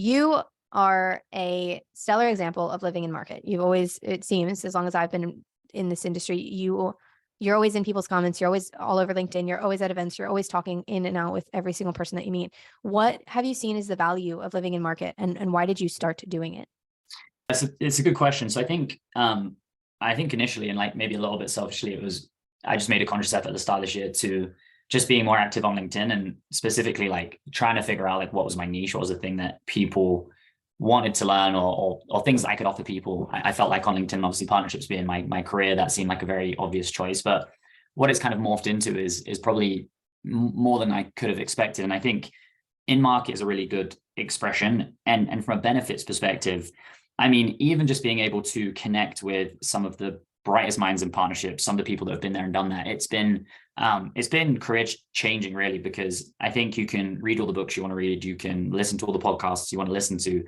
You are a stellar example of living in market. You've always, it seems, as long as I've been in this industry, you're always in people's comments. You're always all over LinkedIn. You're always at events. You're always talking in and out with every single person that you meet. What have you seen as the value of living in market, and why did you start doing it? It's a good question. So I think initially, and like maybe a little bit selfishly, it was I just made a conscious effort at the start of this year to just being more active on LinkedIn, and specifically like trying to figure out like what was my niche, what was the thing that people wanted to learn, or things that I could offer people. I felt like on LinkedIn, obviously partnerships being my career, that seemed like a very obvious choice. But what it's kind of morphed into is probably more than I could have expected. And I think in market is a really good expression. And from a benefits perspective, I mean, even just being able to connect with some of the brightest minds in partnerships, some of the people that have been there and done that, it's been career changing really, because I think you can read all the books you want to read, you can listen to all the podcasts you want to listen to,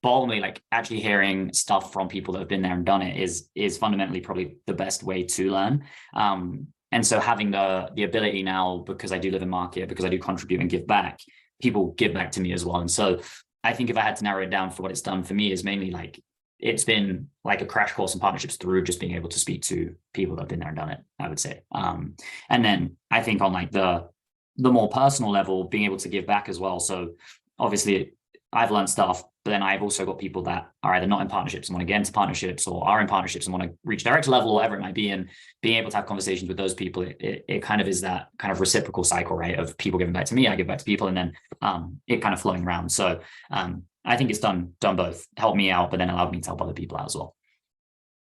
but ultimately, like actually hearing stuff from people that have been there and done it is fundamentally probably the best way to learn. And so having the ability now, because I do live in market, because I do contribute and give back, people give back to me as well. And so I think if I had to narrow it down for what it's done for me, is mainly like it's been like a crash course in partnerships through just being able to speak to people that have been there and done it, I would say. And then I think on like the more personal level, being able to give back as well. So obviously I've learned stuff, but then I've also got people that are either not in partnerships and want to get into partnerships, or are in partnerships and want to reach director level, or whatever it might be. And being able to have conversations with those people, it kind of is that kind of reciprocal cycle, right? Of people giving back to me, I give back to people, and then it kind of flowing around. So I think it's done both, helped me out, but then allowed me to help other people out as well.